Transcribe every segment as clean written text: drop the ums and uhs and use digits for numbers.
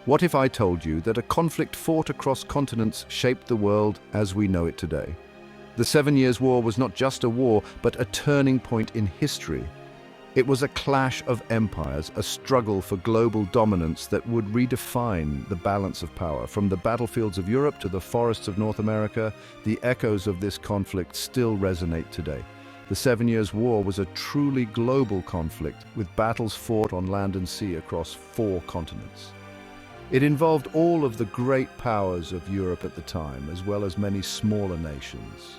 What if I told you that a conflict fought across continents shaped the world as we know it today? The 7 Years' War was not just a war, but a turning point in history. It was a clash of empires, a struggle for global dominance that would redefine the balance of power. From the battlefields of Europe to the forests of North America, the echoes of this conflict still resonate today. The 7 Years' War was a truly global conflict, with battles fought on land and sea across 4 continents. It involved all of the great powers of Europe at the time, as well as many smaller nations.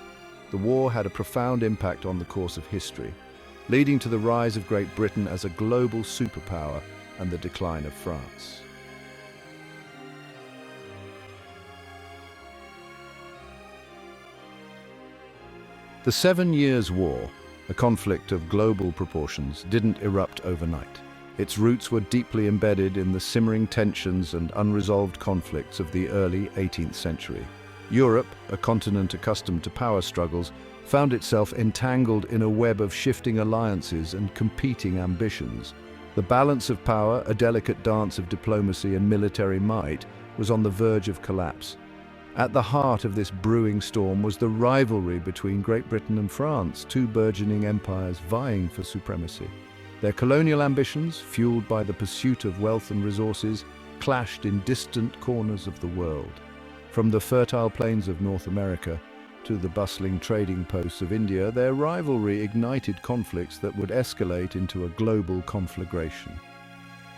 The war had a profound impact on the course of history, leading to the rise of Great Britain as a global superpower and the decline of France. The 7 Years' War, a conflict of global proportions, didn't erupt overnight. Its roots were deeply embedded in the simmering tensions and unresolved conflicts of the early 18th century. Europe, a continent accustomed to power struggles, found itself entangled in a web of shifting alliances and competing ambitions. The balance of power, a delicate dance of diplomacy and military might, was on the verge of collapse. At the heart of this brewing storm was the rivalry between Great Britain and France, 2 burgeoning empires vying for supremacy. Their colonial ambitions, fueled by the pursuit of wealth and resources, clashed in distant corners of the world. From the fertile plains of North America to the bustling trading posts of India, their rivalry ignited conflicts that would escalate into a global conflagration.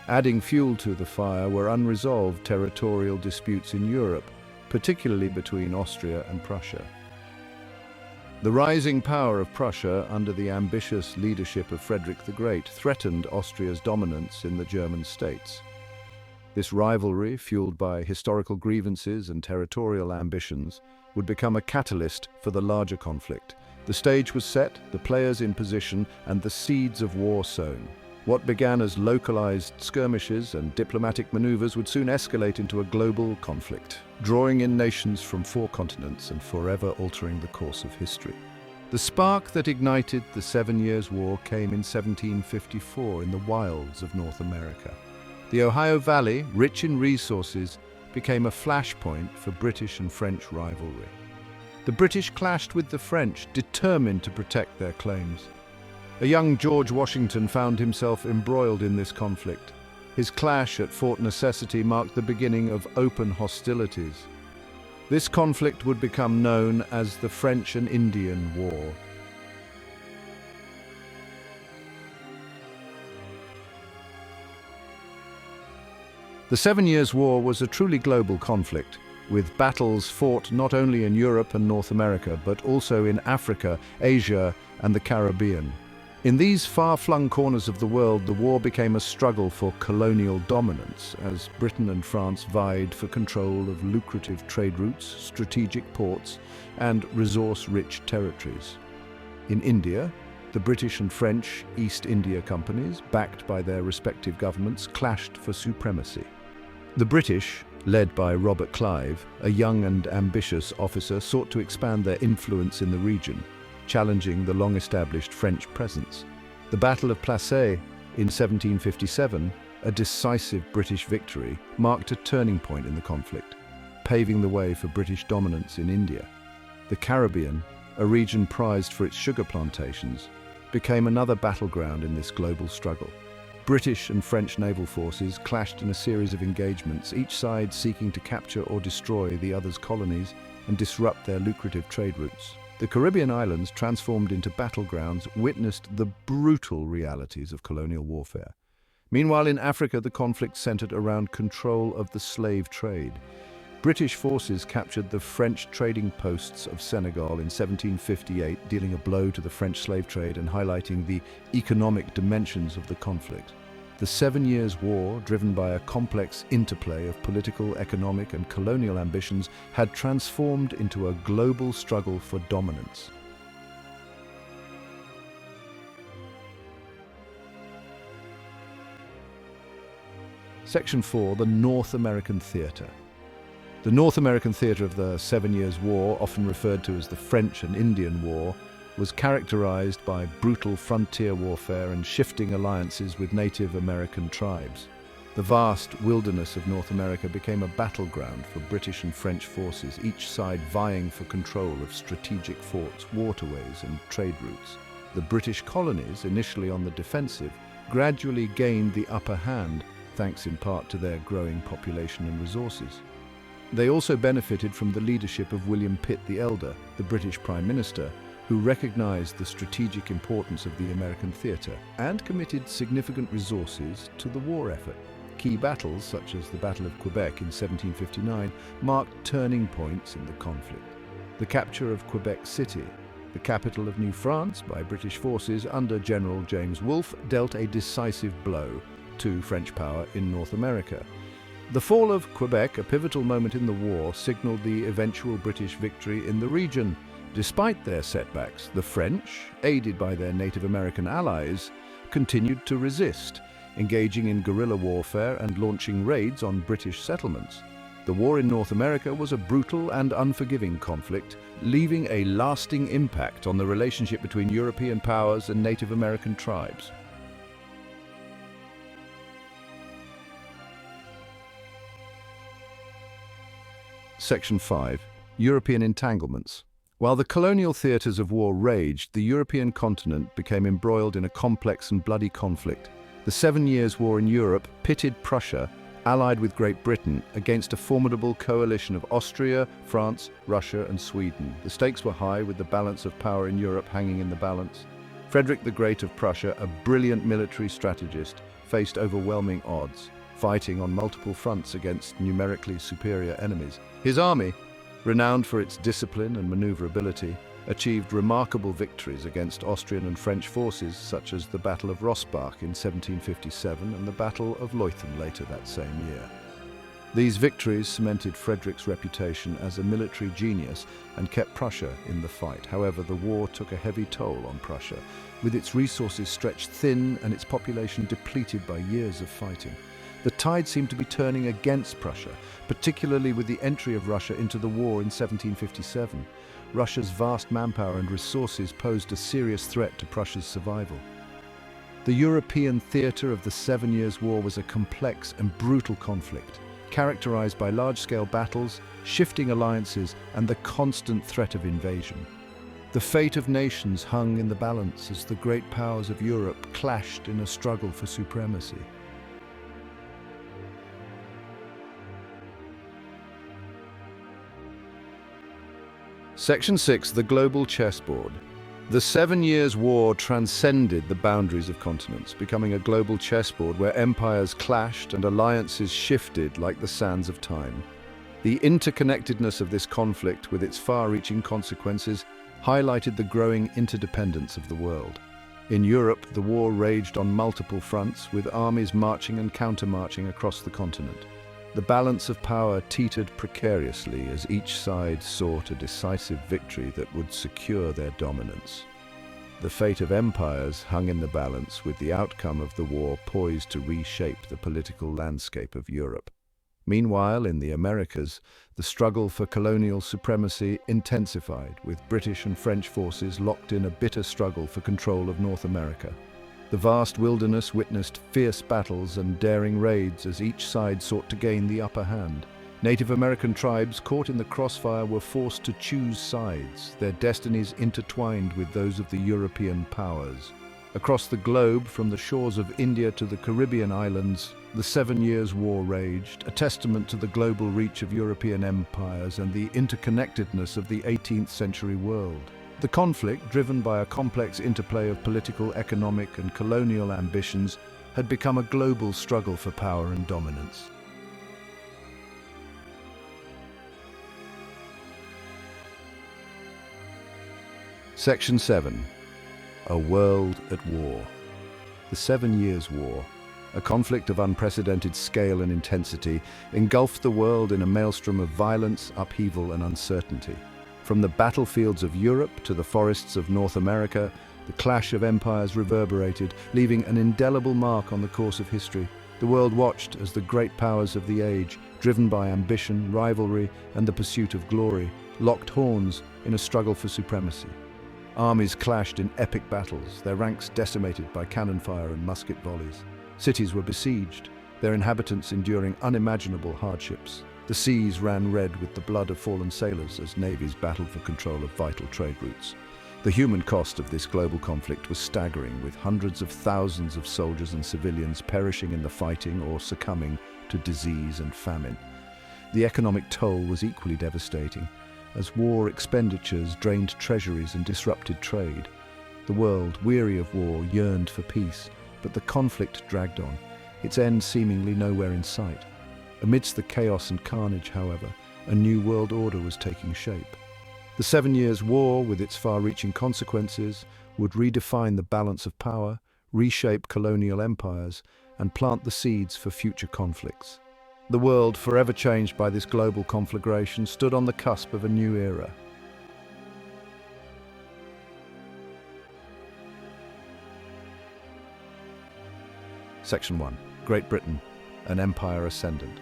Adding fuel to the fire were unresolved territorial disputes in Europe, particularly between Austria and Prussia. The rising power of Prussia under the ambitious leadership of Frederick the Great threatened Austria's dominance in the German states. This rivalry, fueled by historical grievances and territorial ambitions, would become a catalyst for the larger conflict. The stage was set, the players in position, and the seeds of war sown. What began as localized skirmishes and diplomatic maneuvers would soon escalate into a global conflict, drawing in nations from 4 continents and forever altering the course of history. The spark that ignited the 7 Years' War came in 1754 in the wilds of North America. The Ohio Valley, rich in resources, became a flashpoint for British and French rivalry. The British clashed with the French, determined to protect their claims. A young George Washington found himself embroiled in this conflict. His clash at Fort Necessity marked the beginning of open hostilities. This conflict would become known as the French and Indian War. The 7 Years' War was a truly global conflict, with battles fought not only in Europe and North America, but also in Africa, Asia, and the Caribbean. In these far-flung corners of the world, the war became a struggle for colonial dominance, as Britain and France vied for control of lucrative trade routes, strategic ports, and resource-rich territories. In India, the British and French East India Companies, backed by their respective governments, clashed for supremacy. The British, led by Robert Clive, a young and ambitious officer, sought to expand their influence in the region, challenging the long-established French presence. The Battle of Plassey in 1757, a decisive British victory, marked a turning point in the conflict, paving the way for British dominance in India. The Caribbean, a region prized for its sugar plantations, became another battleground in this global struggle. British and French naval forces clashed in a series of engagements, each side seeking to capture or destroy the other's colonies and disrupt their lucrative trade routes. The Caribbean islands, transformed into battlegrounds, witnessed the brutal realities of colonial warfare. Meanwhile, in Africa, the conflict centered around control of the slave trade. British forces captured the French trading posts of Senegal in 1758, dealing a blow to the French slave trade and highlighting the economic dimensions of the conflict. The 7 Years' War, driven by a complex interplay of political, economic, and colonial ambitions, had transformed into a global struggle for dominance. Section 4, the North American Theatre. The North American theatre of the 7 Years' War, often referred to as the French and Indian War, was characterized by brutal frontier warfare and shifting alliances with Native American tribes. The vast wilderness of North America became a battleground for British and French forces, each side vying for control of strategic forts, waterways, and trade routes. The British colonies, initially on the defensive, gradually gained the upper hand, thanks in part to their growing population and resources. They also benefited from the leadership of William Pitt the Elder, the British Prime Minister, who recognized the strategic importance of the American theatre and committed significant resources to the war effort. Key battles, such as the Battle of Quebec in 1759, marked turning points in the conflict. The capture of Quebec City, the capital of New France, by British forces under General James Wolfe, dealt a decisive blow to French power in North America. The fall of Quebec, a pivotal moment in the war, signaled the eventual British victory in the region. Despite their setbacks, the French, aided by their Native American allies, continued to resist, engaging in guerrilla warfare and launching raids on British settlements. The war in North America was a brutal and unforgiving conflict, leaving a lasting impact on the relationship between European powers and Native American tribes. Section 5. European entanglements. While the colonial theatres of war raged, the European continent became embroiled in a complex and bloody conflict. The 7 Years' War in Europe pitted Prussia, allied with Great Britain, against a formidable coalition of Austria, France, Russia, and Sweden. The stakes were high, with the balance of power in Europe hanging in the balance. Frederick the Great of Prussia, a brilliant military strategist, faced overwhelming odds, fighting on multiple fronts against numerically superior enemies. His army, renowned for its discipline and maneuverability, achieved remarkable victories against Austrian and French forces, such as the Battle of Rossbach in 1757 and the Battle of Leuthen later that same year. These victories cemented Frederick's reputation as a military genius and kept Prussia in the fight. However, the war took a heavy toll on Prussia, with its resources stretched thin and its population depleted by years of fighting. The tide seemed to be turning against Prussia, particularly with the entry of Russia into the war in 1757. Russia's vast manpower and resources posed a serious threat to Prussia's survival. The European theatre of the 7 Years' War was a complex and brutal conflict, characterized by large-scale battles, shifting alliances, and the constant threat of invasion. The fate of nations hung in the balance as the great powers of Europe clashed in a struggle for supremacy. Section 6. The Global Chessboard. The 7 Years' War transcended the boundaries of continents, becoming a global chessboard where empires clashed and alliances shifted like the sands of time. The interconnectedness of this conflict, with its far-reaching consequences, highlighted the growing interdependence of the world. In Europe, the war raged on multiple fronts, with armies marching and countermarching across the continent. The balance of power teetered precariously as each side sought a decisive victory that would secure their dominance. The fate of empires hung in the balance, with the outcome of the war poised to reshape the political landscape of Europe. Meanwhile, in the Americas, the struggle for colonial supremacy intensified, with British and French forces locked in a bitter struggle for control of North America. The vast wilderness witnessed fierce battles and daring raids as each side sought to gain the upper hand. Native American tribes caught in the crossfire were forced to choose sides, their destinies intertwined with those of the European powers. Across the globe, from the shores of India to the Caribbean islands, the 7 Years' War raged, a testament to the global reach of European empires and the interconnectedness of the 18th century world. The conflict, driven by a complex interplay of political, economic, and colonial ambitions, had become a global struggle for power and dominance. Section 7. A World at War. The 7 Years' War, a conflict of unprecedented scale and intensity, engulfed the world in a maelstrom of violence, upheaval, and uncertainty. From the battlefields of Europe to the forests of North America, the clash of empires reverberated, leaving an indelible mark on the course of history. The world watched as the great powers of the age, driven by ambition, rivalry, and the pursuit of glory, locked horns in a struggle for supremacy. Armies clashed in epic battles, their ranks decimated by cannon fire and musket volleys. Cities were besieged, their inhabitants enduring unimaginable hardships. The seas ran red with the blood of fallen sailors as navies battled for control of vital trade routes. The human cost of this global conflict was staggering, with hundreds of thousands of soldiers and civilians perishing in the fighting or succumbing to disease and famine. The economic toll was equally devastating, as war expenditures drained treasuries and disrupted trade. The world, weary of war, yearned for peace, but the conflict dragged on, its end seemingly nowhere in sight. Amidst the chaos and carnage, however, a new world order was taking shape. The 7 Years' War, with its far-reaching consequences, would redefine the balance of power, reshape colonial empires, and plant the seeds for future conflicts. The world, forever changed by this global conflagration, stood on the cusp of a new era. Section 1. Great Britain, an empire ascendant.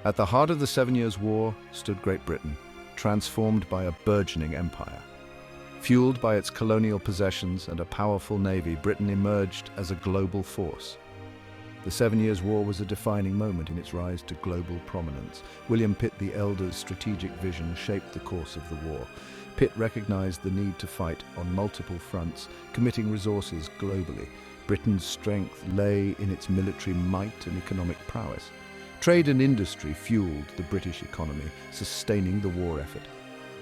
At the heart of the 7 Years' War stood Great Britain, transformed by a burgeoning empire. Fueled by its colonial possessions and a powerful navy, Britain emerged as a global force. The 7 Years' War was a defining moment in its rise to global prominence. William Pitt the Elder's strategic vision shaped the course of the war. Pitt recognized the need to fight on multiple fronts, committing resources globally. Britain's strength lay in its military might and economic prowess. Trade and industry fueled the British economy, sustaining the war effort.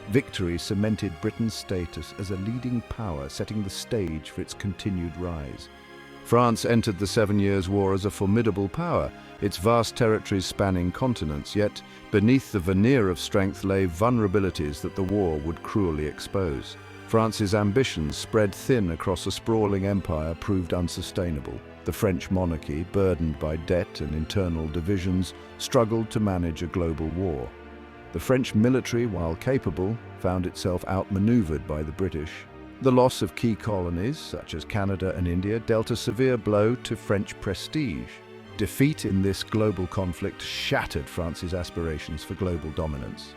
Victory cemented Britain's status as a leading power, setting the stage for its continued rise. France entered the 7 Years' War as a formidable power, its vast territories spanning continents, yet beneath the veneer of strength lay vulnerabilities that the war would cruelly expose. France's ambitions, spread thin across a sprawling empire, proved unsustainable. The French monarchy, burdened by debt and internal divisions, struggled to manage a global war. The French military, while capable, found itself outmaneuvered by the British. The loss of key colonies, such as Canada and India, dealt a severe blow to French prestige. Defeat in this global conflict shattered France's aspirations for global dominance.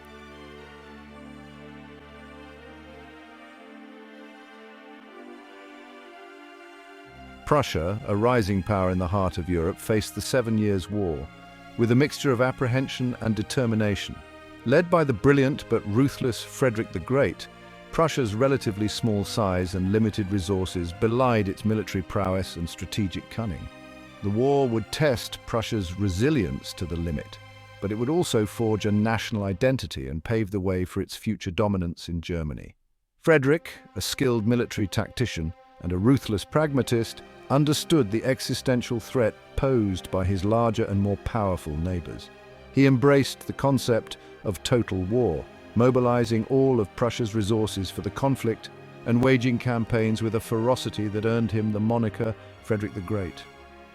Prussia, a rising power in the heart of Europe, faced the 7 Years' War with a mixture of apprehension and determination. Led by the brilliant but ruthless Frederick the Great, Prussia's relatively small size and limited resources belied its military prowess and strategic cunning. The war would test Prussia's resilience to the limit, but it would also forge a national identity and pave the way for its future dominance in Germany. Frederick, a skilled military tactician and a ruthless pragmatist, understood the existential threat posed by his larger and more powerful neighbors. He embraced the concept of total war, mobilizing all of Prussia's resources for the conflict and waging campaigns with a ferocity that earned him the moniker Frederick the Great.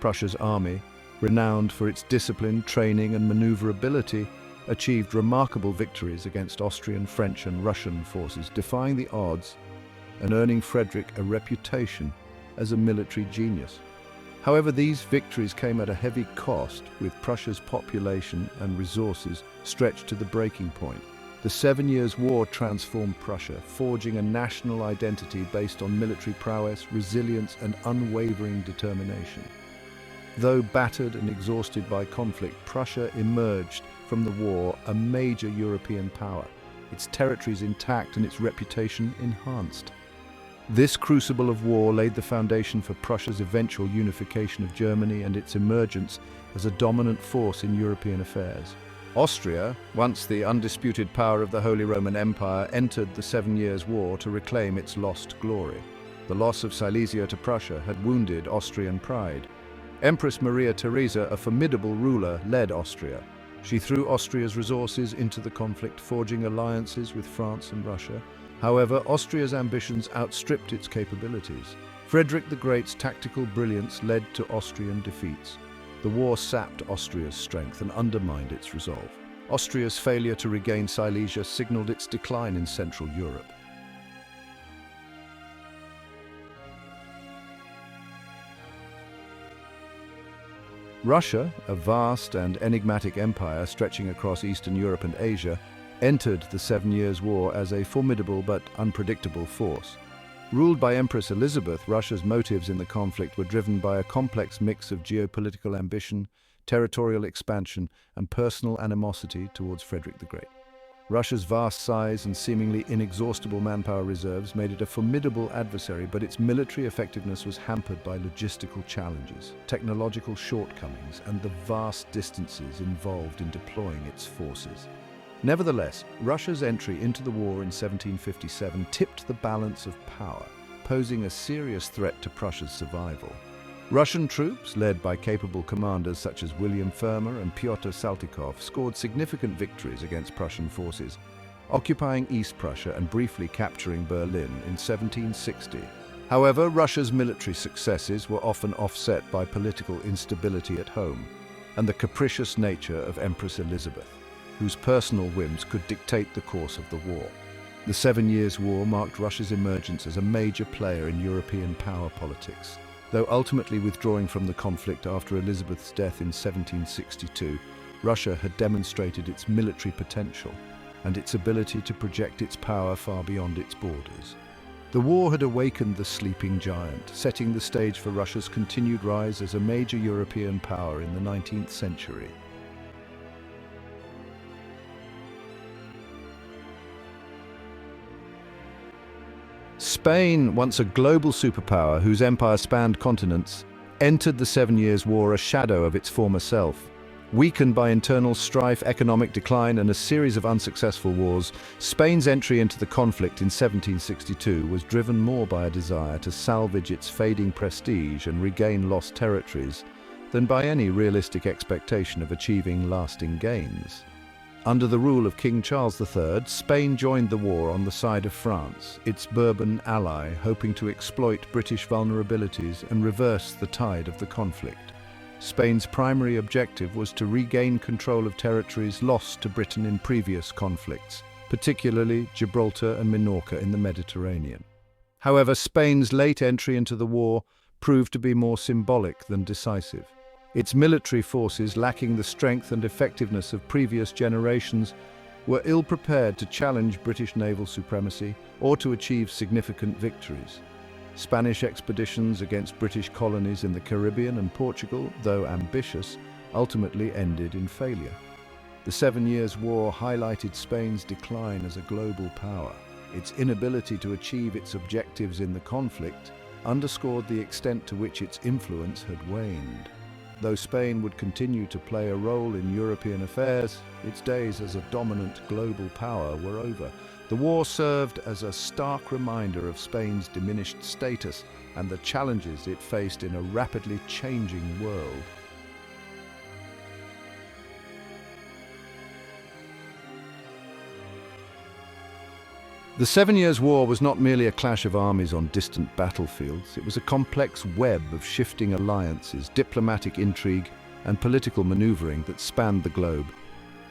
Prussia's army, renowned for its discipline, training, and maneuverability, achieved remarkable victories against Austrian, French, and Russian forces, defying the odds and earning Frederick a reputation as a military genius. However, these victories came at a heavy cost, with Prussia's population and resources stretched to the breaking point. The 7 Years' War transformed Prussia, forging a national identity based on military prowess, resilience, and unwavering determination. Though battered and exhausted by conflict, Prussia emerged from the war a major European power, its territories intact and its reputation enhanced. This crucible of war laid the foundation for Prussia's eventual unification of Germany and its emergence as a dominant force in European affairs. Austria, once the undisputed power of the Holy Roman Empire, entered the 7 Years' War to reclaim its lost glory. The loss of Silesia to Prussia had wounded Austrian pride. Empress Maria Theresa, a formidable ruler, led Austria. She threw Austria's resources into the conflict, forging alliances with France and Russia. However, Austria's ambitions outstripped its capabilities. Frederick the Great's tactical brilliance led to Austrian defeats. The war sapped Austria's strength and undermined its resolve. Austria's failure to regain Silesia signaled its decline in Central Europe. Russia, a vast and enigmatic empire stretching across Eastern Europe and Asia, entered the 7 Years' War as a formidable but unpredictable force. Ruled by Empress Elizabeth, Russia's motives in the conflict were driven by a complex mix of geopolitical ambition, territorial expansion, and personal animosity towards Frederick the Great. Russia's vast size and seemingly inexhaustible manpower reserves made it a formidable adversary, but its military effectiveness was hampered by logistical challenges, technological shortcomings, and the vast distances involved in deploying its forces. Nevertheless, Russia's entry into the war in 1757 tipped the balance of power, posing a serious threat to Prussia's survival. Russian troops, led by capable commanders such as William Firmer and Pyotr Saltykov, scored significant victories against Prussian forces, occupying East Prussia and briefly capturing Berlin in 1760. However, Russia's military successes were often offset by political instability at home and the capricious nature of Empress Elizabeth, whose personal whims could dictate the course of the war. The 7 Years' War marked Russia's emergence as a major player in European power politics. Though ultimately withdrawing from the conflict after Elizabeth's death in 1762, Russia had demonstrated its military potential and its ability to project its power far beyond its borders. The war had awakened the sleeping giant, setting the stage for Russia's continued rise as a major European power in the 19th century. Spain, once a global superpower whose empire spanned continents, entered the 7 Years' War a shadow of its former self. Weakened by internal strife, economic decline, and a series of unsuccessful wars, Spain's entry into the conflict in 1762 was driven more by a desire to salvage its fading prestige and regain lost territories than by any realistic expectation of achieving lasting gains. Under the rule of King Charles III, Spain joined the war on the side of France, its Bourbon ally, hoping to exploit British vulnerabilities and reverse the tide of the conflict. Spain's primary objective was to regain control of territories lost to Britain in previous conflicts, particularly Gibraltar and Minorca in the Mediterranean. However, Spain's late entry into the war proved to be more symbolic than decisive. Its military forces, lacking the strength and effectiveness of previous generations, were ill-prepared to challenge British naval supremacy or to achieve significant victories. Spanish expeditions against British colonies in the Caribbean and Portugal, though ambitious, ultimately ended in failure. The 7 Years' War highlighted Spain's decline as a global power. Its inability to achieve its objectives in the conflict underscored the extent to which its influence had waned. Though Spain would continue to play a role in European affairs, its days as a dominant global power were over. The war served as a stark reminder of Spain's diminished status and the challenges it faced in a rapidly changing world. The 7 Years' War was not merely a clash of armies on distant battlefields. It was a complex web of shifting alliances, diplomatic intrigue, and political maneuvering that spanned the globe.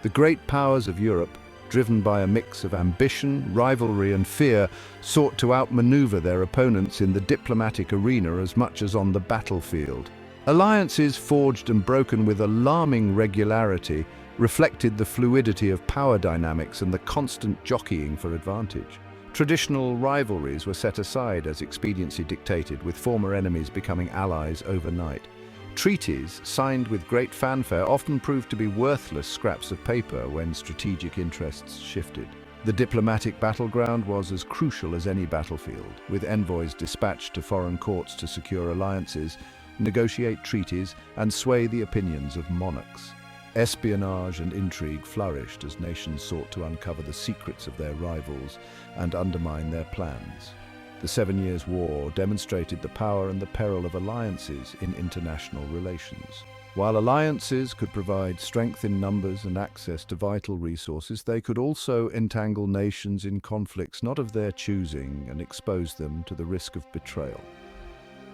The great powers of Europe, driven by a mix of ambition, rivalry, and fear, sought to outmaneuver their opponents in the diplomatic arena as much as on the battlefield. Alliances forged and broken with alarming regularity reflected the fluidity of power dynamics and the constant jockeying for advantage. Traditional rivalries were set aside as expediency dictated, with former enemies becoming allies overnight. Treaties, signed with great fanfare, often proved to be worthless scraps of paper when strategic interests shifted. The diplomatic battleground was as crucial as any battlefield, with envoys dispatched to foreign courts to secure alliances, negotiate treaties, and sway the opinions of monarchs. Espionage and intrigue flourished as nations sought to uncover the secrets of their rivals and undermine their plans. The 7 Years' War demonstrated the power and the peril of alliances in international relations. While alliances could provide strength in numbers and access to vital resources, they could also entangle nations in conflicts not of their choosing and expose them to the risk of betrayal.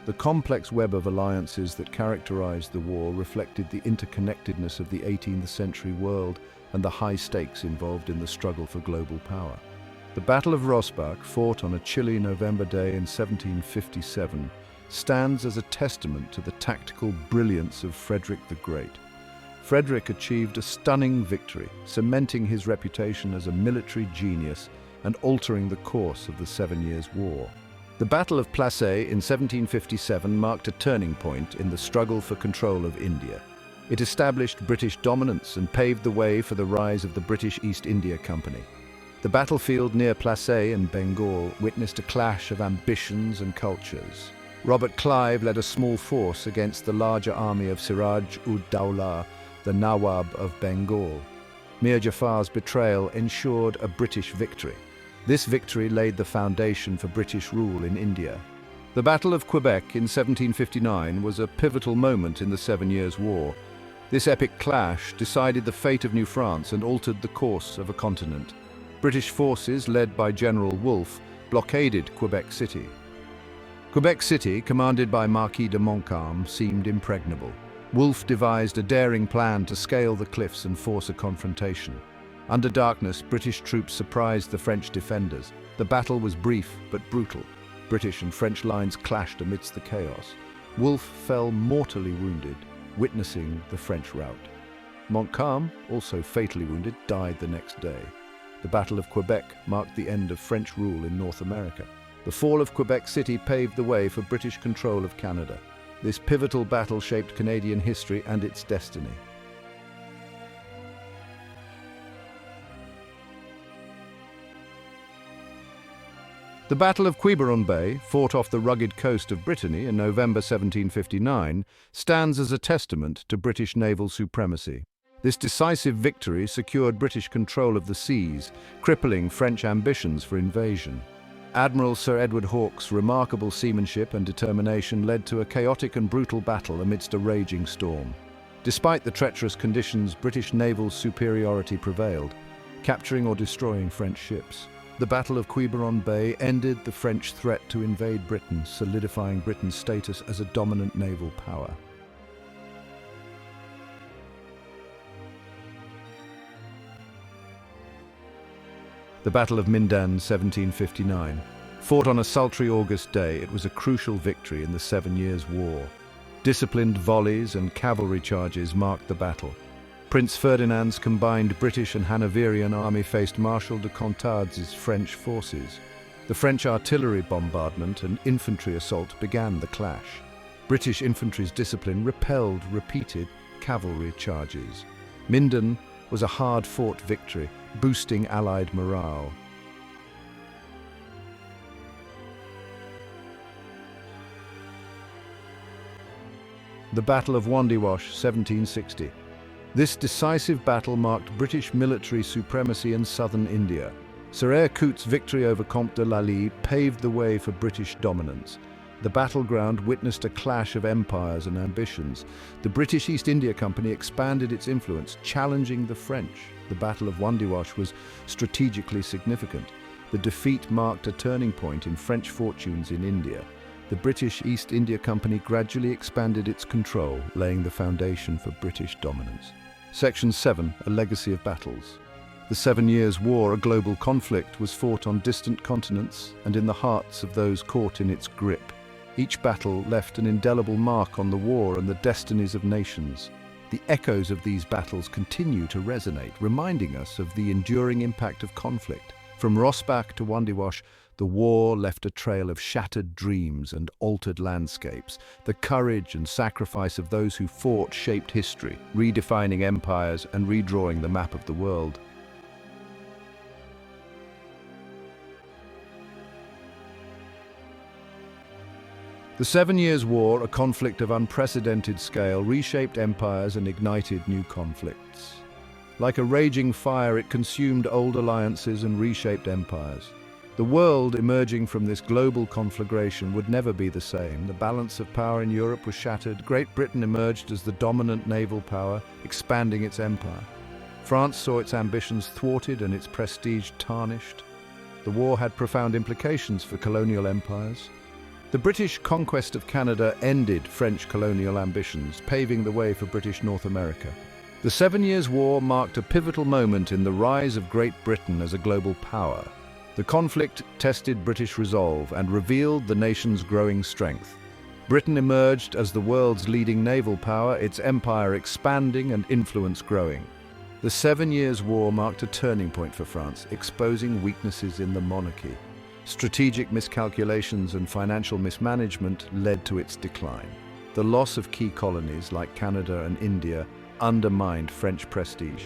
The complex web of alliances that characterized the war reflected the interconnectedness of the 18th century world and the high stakes involved in the struggle for global power. The Battle of Rossbach, fought on a chilly November day in 1757, stands as a testament to the tactical brilliance of Frederick the Great. Frederick achieved a stunning victory, cementing his reputation as a military genius and altering the course of the 7 Years' War. The Battle of Plassey in 1757 marked a turning point in the struggle for control of India. It established British dominance and paved the way for the rise of the British East India Company. The battlefield near Plassey in Bengal witnessed a clash of ambitions and cultures. Robert Clive led a small force against the larger army of Siraj-ud-Dowlah, the Nawab of Bengal. Mir Jafar's betrayal ensured a British victory. This victory laid the foundation for British rule in India. The Battle of Quebec in 1759 was a pivotal moment in the 7 Years' War. This epic clash decided the fate of New France and altered the course of a continent. British forces, led by General Wolfe, blockaded Quebec City. Quebec City, commanded by Marquis de Montcalm, seemed impregnable. Wolfe devised a daring plan to scale the cliffs and force a confrontation. Under darkness, British troops surprised the French defenders. The battle was brief but brutal. British and French lines clashed amidst the chaos. Wolfe fell mortally wounded, witnessing the French rout. Montcalm, also fatally wounded, died the next day. The Battle of Quebec marked the end of French rule in North America. The fall of Quebec City paved the way for British control of Canada. This pivotal battle shaped Canadian history and its destiny. The Battle of Quiberon Bay, fought off the rugged coast of Brittany in November 1759, stands as a testament to British naval supremacy. This decisive victory secured British control of the seas, crippling French ambitions for invasion. Admiral Sir Edward Hawke's remarkable seamanship and determination led to a chaotic and brutal battle amidst a raging storm. Despite the treacherous conditions, British naval superiority prevailed, capturing or destroying French ships. The Battle of Quiberon Bay ended the French threat to invade Britain, solidifying Britain's status as a dominant naval power. The Battle of Minden, 1759. Fought on a sultry August day, it was a crucial victory in the 7 Years' War. Disciplined volleys and cavalry charges marked the battle. Prince Ferdinand's combined British and Hanoverian army faced Marshal de Contades' French forces. The French artillery bombardment and infantry assault began the clash. British infantry's discipline repelled repeated cavalry charges. Minden was a hard-fought victory, boosting Allied morale. The Battle of Wandiwash, 1760. This decisive battle marked British military supremacy in southern India. Sir Eyre Coote's victory over Comte de Lally paved the way for British dominance. The battleground witnessed a clash of empires and ambitions. The British East India Company expanded its influence, challenging the French. The Battle of Wandiwash was strategically significant. The defeat marked a turning point in French fortunes in India. The British East India Company gradually expanded its control, laying the foundation for British dominance. Section 7, a legacy of battles. The 7 Years' War, a global conflict, was fought on distant continents and in the hearts of those caught in its grip. Each battle left an indelible mark on the war and the destinies of nations. The echoes of these battles continue to resonate, reminding us of the enduring impact of conflict. From Rossbach to Wandiwash, the war left a trail of shattered dreams and altered landscapes. The courage and sacrifice of those who fought shaped history, redefining empires and redrawing the map of the world. The 7 Years' War, a conflict of unprecedented scale, reshaped empires and ignited new conflicts. Like a raging fire, it consumed old alliances and reshaped empires. The world emerging from this global conflagration would never be the same. The balance of power in Europe was shattered. Great Britain emerged as the dominant naval power, expanding its empire. France saw its ambitions thwarted and its prestige tarnished. The war had profound implications for colonial empires. The British conquest of Canada ended French colonial ambitions, paving the way for British North America. The 7 Years' War marked a pivotal moment in the rise of Great Britain as a global power. The conflict tested British resolve and revealed the nation's growing strength. Britain emerged as the world's leading naval power, its empire expanding and influence growing. The 7 Years' War marked a turning point for France, exposing weaknesses in the monarchy. Strategic miscalculations and financial mismanagement led to its decline. The loss of key colonies like Canada and India undermined French prestige.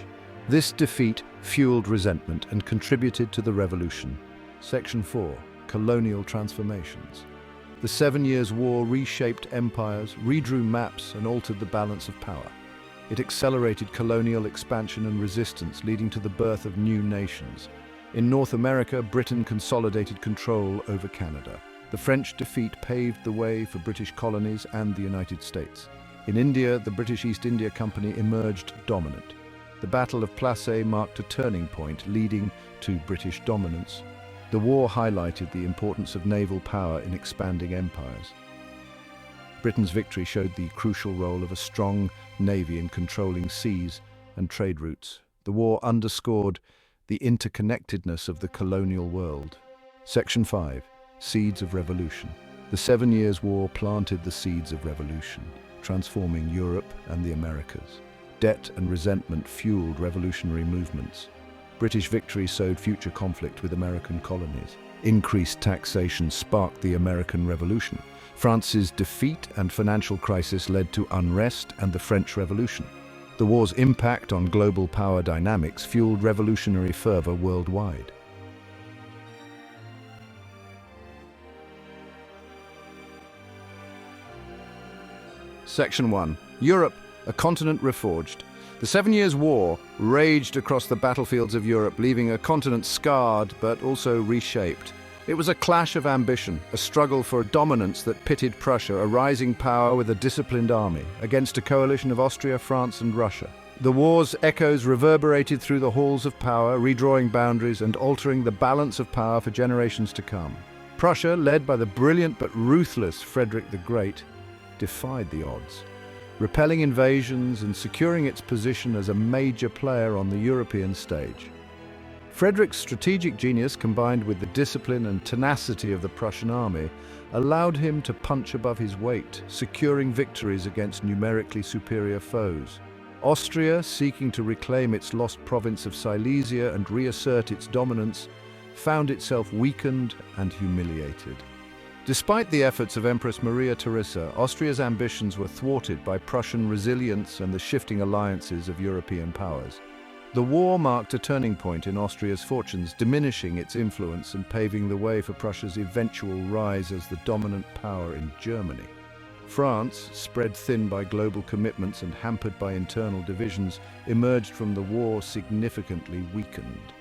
This defeat fueled resentment and contributed to the revolution. Section 4. Colonial transformations. The 7 Years' War reshaped empires, redrew maps, and altered the balance of power. It accelerated colonial expansion and resistance, leading to the birth of new nations. In North America, Britain consolidated control over Canada. The French defeat paved the way for British colonies and the United States. In India, the British East India Company emerged dominant. The Battle of Plassey marked a turning point, leading to British dominance. The war highlighted the importance of naval power in expanding empires. Britain's victory showed the crucial role of a strong navy in controlling seas and trade routes. The war underscored the interconnectedness of the colonial world. Section 5. Seeds of Revolution. The 7 Years' War planted the seeds of revolution, transforming Europe and the Americas. Debt and resentment fueled revolutionary movements. British victory sowed future conflict with American colonies. Increased taxation sparked the American Revolution. France's defeat and financial crisis led to unrest and the French Revolution. The war's impact on global power dynamics fueled revolutionary fervor worldwide. Section 1. Europe, a continent reforged. The 7 Years' War raged across the battlefields of Europe, leaving a continent scarred but also reshaped. It was a clash of ambition, a struggle for dominance that pitted Prussia, a rising power with a disciplined army, against a coalition of Austria, France, and Russia. The war's echoes reverberated through the halls of power, redrawing boundaries and altering the balance of power for generations to come. Prussia, led by the brilliant but ruthless Frederick the Great, defied the odds, repelling invasions and securing its position as a major player on the European stage. Frederick's strategic genius, combined with the discipline and tenacity of the Prussian army, allowed him to punch above his weight, securing victories against numerically superior foes. Austria, seeking to reclaim its lost province of Silesia and reassert its dominance, found itself weakened and humiliated. Despite the efforts of Empress Maria Theresa, Austria's ambitions were thwarted by Prussian resilience and the shifting alliances of European powers. The war marked a turning point in Austria's fortunes, diminishing its influence and paving the way for Prussia's eventual rise as the dominant power in Germany. France, spread thin by global commitments and hampered by internal divisions, emerged from the war significantly weakened.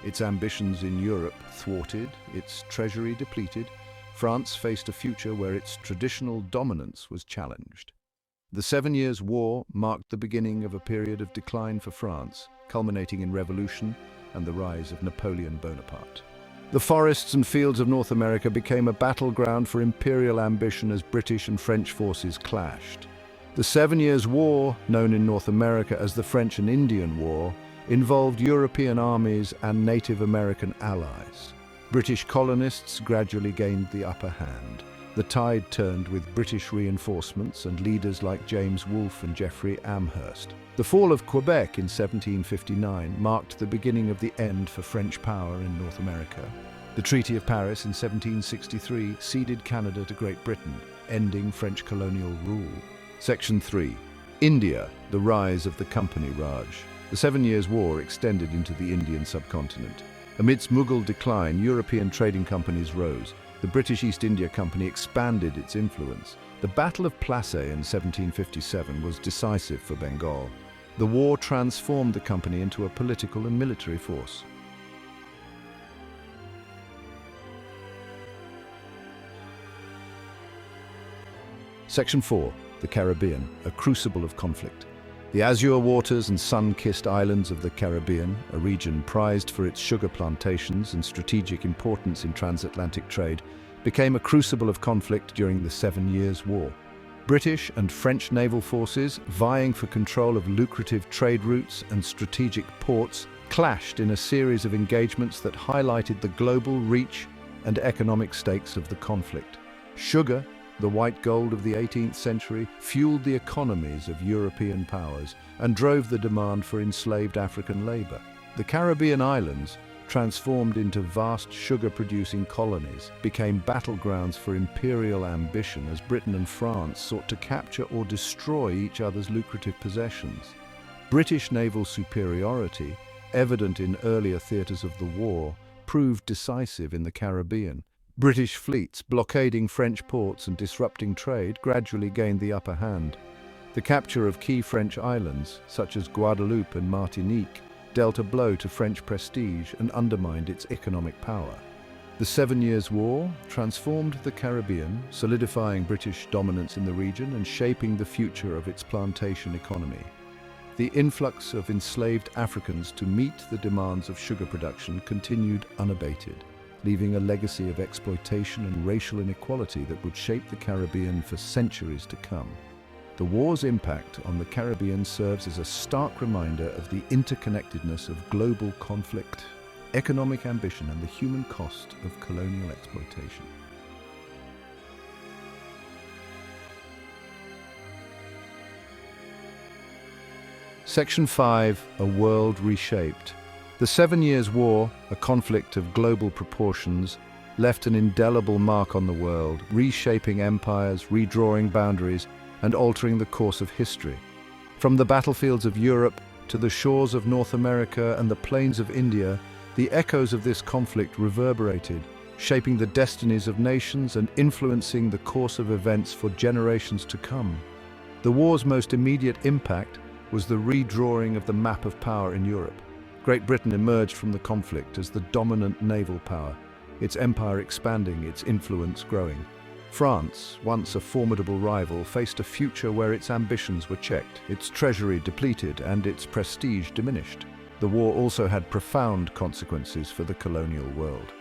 Its ambitions in Europe thwarted, its treasury depleted. France faced a future where its traditional dominance was challenged. The 7 Years' War marked the beginning of a period of decline for France, culminating in revolution and the rise of Napoleon Bonaparte. The forests and fields of North America became a battleground for imperial ambition as British and French forces clashed. The 7 Years' War, known in North America as the French and Indian War, involved European armies and Native American allies. British colonists gradually gained the upper hand. The tide turned with British reinforcements and leaders like James Wolfe and Geoffrey Amherst. The fall of Quebec in 1759 marked the beginning of the end for French power in North America. The Treaty of Paris in 1763 ceded Canada to Great Britain, ending French colonial rule. Section 3. India, the rise of the Company Raj. The 7 Years' War extended into the Indian subcontinent. Amidst Mughal decline, European trading companies rose. The British East India Company expanded its influence. The Battle of Plassey in 1757 was decisive for Bengal. The war transformed the company into a political and military force. Section 4. The Caribbean, a crucible of conflict. The azure waters and sun-kissed islands of the Caribbean, a region prized for its sugar plantations and strategic importance in transatlantic trade, became a crucible of conflict during the 7 Years' War. British and French naval forces, vying for control of lucrative trade routes and strategic ports, clashed in a series of engagements that highlighted the global reach and economic stakes of the conflict. Sugar, the white gold of the 18th century, fueled the economies of European powers and drove the demand for enslaved African labor. The Caribbean islands, transformed into vast sugar-producing colonies, became battlegrounds for imperial ambition as Britain and France sought to capture or destroy each other's lucrative possessions. British naval superiority, evident in earlier theatres of the war, proved decisive in the Caribbean. British fleets, blockading French ports and disrupting trade, gradually gained the upper hand. The capture of key French islands, such as Guadeloupe and Martinique, dealt a blow to French prestige and undermined its economic power. The 7 Years' War transformed the Caribbean, solidifying British dominance in the region and shaping the future of its plantation economy. The influx of enslaved Africans to meet the demands of sugar production continued unabated, leaving a legacy of exploitation and racial inequality that would shape the Caribbean for centuries to come. The war's impact on the Caribbean serves as a stark reminder of the interconnectedness of global conflict, economic ambition, and the human cost of colonial exploitation. Section 5. A World Reshaped. The 7 Years' War, a conflict of global proportions, left an indelible mark on the world, reshaping empires, redrawing boundaries, and altering the course of history. From the battlefields of Europe to the shores of North America and the plains of India, the echoes of this conflict reverberated, shaping the destinies of nations and influencing the course of events for generations to come. The war's most immediate impact was the redrawing of the map of power in Europe. Great Britain emerged from the conflict as the dominant naval power, its empire expanding, its influence growing. France, once a formidable rival, faced a future where its ambitions were checked, its treasury depleted, and its prestige diminished. The war also had profound consequences for the colonial world.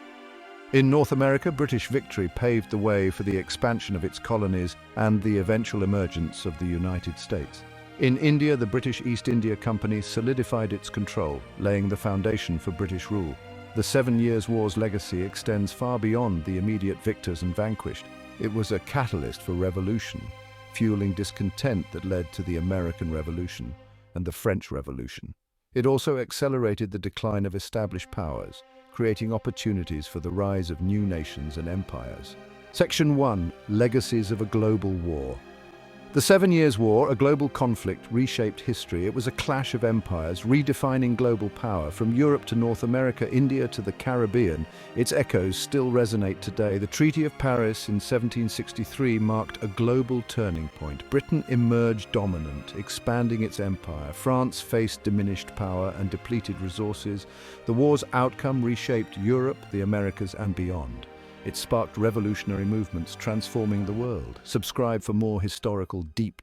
In North America, British victory paved the way for the expansion of its colonies and the eventual emergence of the United States. In India, the British East India Company solidified its control, laying the foundation for British rule. The 7 Years' War's legacy extends far beyond the immediate victors and vanquished. It was a catalyst for revolution, fueling discontent that led to the American Revolution and the French Revolution. It also accelerated the decline of established powers, creating opportunities for the rise of new nations and empires. Section 1. Legacies of a Global War. The 7 Years' War, a global conflict, reshaped history. It was a clash of empires, redefining global power. From Europe to North America, India to the Caribbean, its echoes still resonate today. The Treaty of Paris in 1763 marked a global turning point. Britain emerged dominant, expanding its empire. France faced diminished power and depleted resources. The war's outcome reshaped Europe, the Americas, and beyond. It sparked revolutionary movements transforming the world. Subscribe for more historical deep dives.